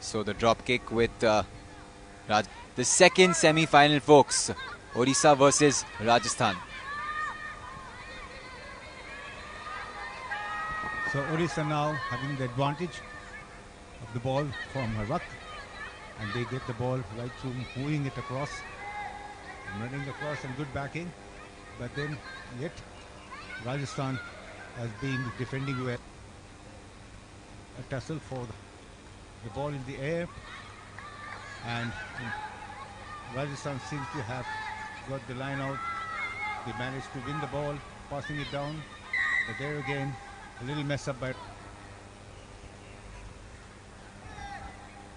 So the drop kick with the second semi-final, folks. Odisha versus Rajasthan. So Odisha now having the advantage of the ball from Ruck, and they get the ball right through, moving it across, running across, and good backing. But then yet Rajasthan has been defending well. A tussle for the ball in the air, and Rajasthan seems to have got the line out. They managed to win the ball, passing it down, but there again a little mess up by. You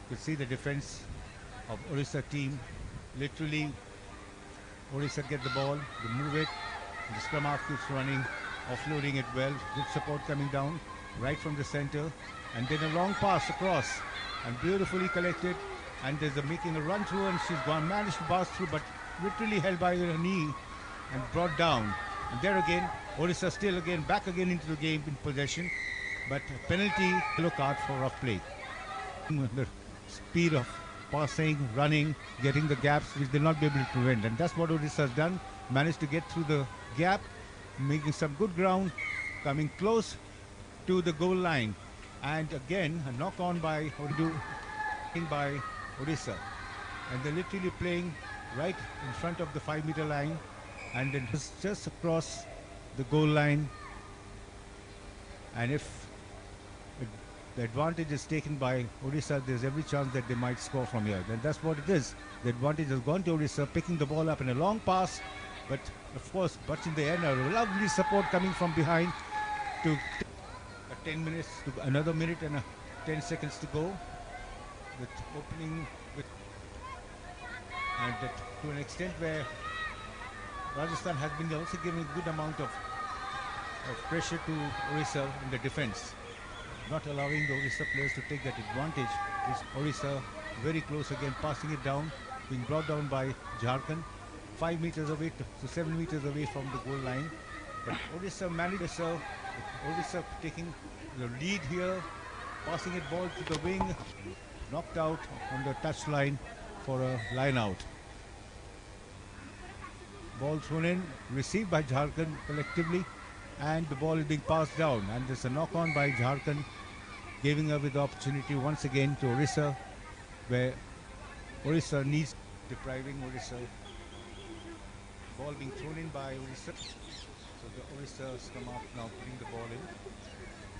could see the defense of Odisha team. Literally, Odisha get the ball, they move it, and the scrum half keeps running, offloading it well. Good support coming down right from the center, and then a long pass across, and beautifully collected. And there's a making a run through, and she's managed to pass through, but literally held by her knee and brought down. And there again, Odisha still again back again into the game in possession, but a penalty, yellow card for rough play. The speed of passing, running, getting the gaps which they'll not be able to prevent, and that's what Odisha has done. Managed to get through the gap, making some good ground, coming close to the goal line, and again a knock on by Odisha, and they're literally playing right in front of the 5-meter line, and then just across the goal line. And if the advantage is taken by Odisha, there's every chance that they might score from here. Then that's what it is. The advantage has gone to Odisha, picking the ball up in a long pass, but of course, but in the end, a lovely support coming from behind to 10 minutes to another minute and 10 seconds to go. With opening with, and that to an extent where Rajasthan has been also giving a good amount of pressure to Odisha in the defense, not allowing the Odisha players to take that advantage. Is Odisha very close again, passing it down, being brought down by Jharkhand, 5 meters away to 7 meters away from the goal line. But Odisha managed to serve, Odisha taking the lead here, passing it ball to the wing, knocked out on the touch line for a line out. Ball thrown in, received by Jharkhand collectively, and the ball is being passed down, and there's a knock on by Jharkhand, giving away the opportunity once again to Odisha, where Odisha needs, depriving Odisha. Ball being thrown in by Odisha, so the Odisha scrum half now putting the ball in.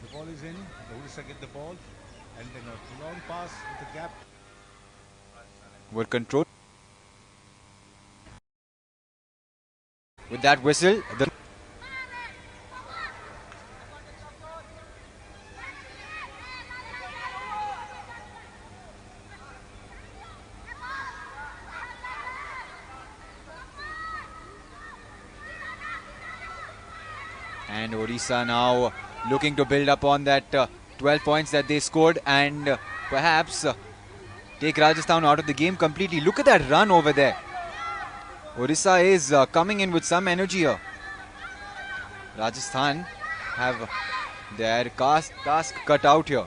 The ball is in, the Odisha get the ball, and then a long pass with the gap. Were controlled. With that whistle, and Odisha now looking to build upon that 12 points that they scored, and perhaps take Rajasthan out of the game completely. Look at that run over there. Odisha is coming in with some energy here. Rajasthan have their task cut out here.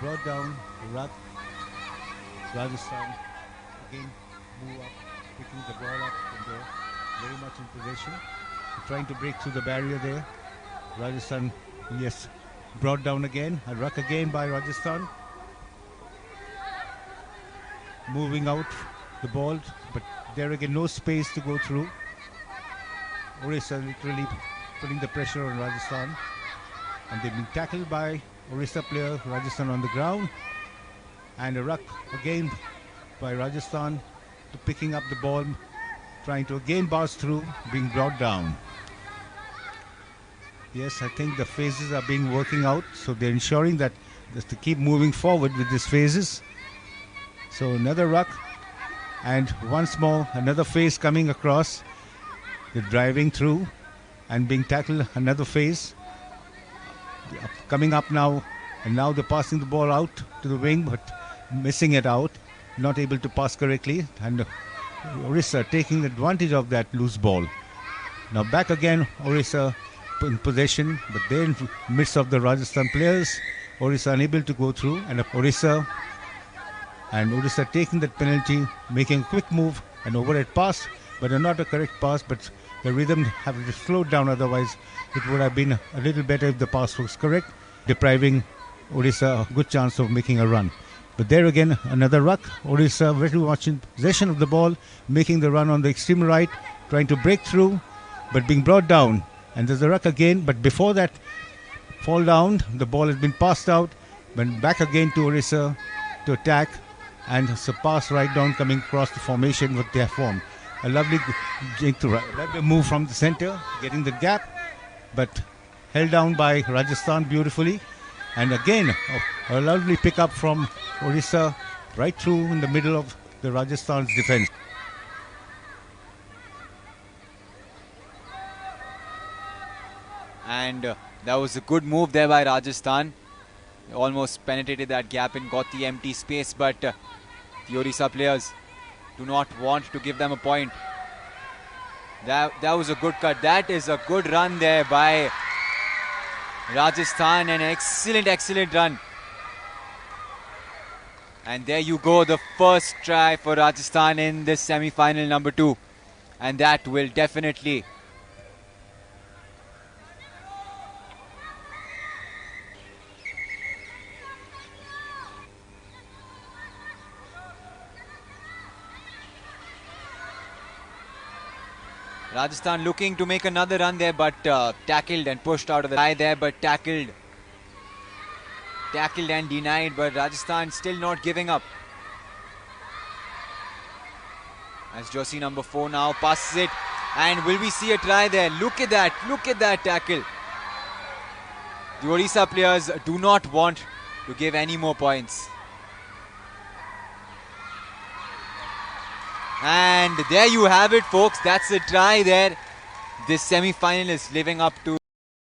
Brought down Ruck. Rajasthan again move up, picking the ball up from there, very much in possession, trying to break through the barrier there. Rajasthan, yes, brought down again, a Ruck again by Rajasthan, moving out the ball, but there again no space to go through. Odisha literally putting the pressure on Rajasthan, and they've been tackled by Odisha player, Rajasthan on the ground, and a Ruck again by Rajasthan to picking up the ball, trying to again burst through, being brought down. Yes, I think the phases are being working out, so they're ensuring that just to keep moving forward with these phases. So another Ruck, and once more another phase coming across. They're driving through and being tackled, another phase coming up now, and now they're passing the ball out to the wing, but missing it out, not able to pass correctly, and Orissa taking advantage of that loose ball. Now back again, Orissa in possession, but then midst of the Rajasthan players, Orissa unable to go through, and Orissa taking that penalty, making a quick move, an overhead pass, but not a correct pass, but the rhythm have slowed down, otherwise it would have been a little better if the pass was correct, depriving Orissa a good chance of making a run. But there again, another ruck. Orissa very much in possession of the ball, making the run on the extreme right, trying to break through, but being brought down. And there's a ruck again, but before that fall down, the ball has been passed out, but back again to Orissa to attack, and it's a pass right down coming across the formation what they have formed. A lovely move from the center, getting the gap, but held down by Rajasthan beautifully. And again, a lovely pickup from Orissa right through in the middle of the Rajasthan's defense. And that was a good move there by Rajasthan. Almost penetrated that gap and got the empty space, but the Orissa players do not want to give them a point. That was a good cut. That is a good run there by Rajasthan. An excellent run. And there you go, the first try for Rajasthan in this semi-final number 2. And that will definitely Rajasthan looking to make another run there, but tackled and pushed out of the eye there, but tackled and denied, but Rajasthan still not giving up. As jersey number 4 now passes it, and will we see a try there? Look at that tackle. The Orissa players do not want to give any more points. And there you have it, folks. That's a try there. This semi-final is living up to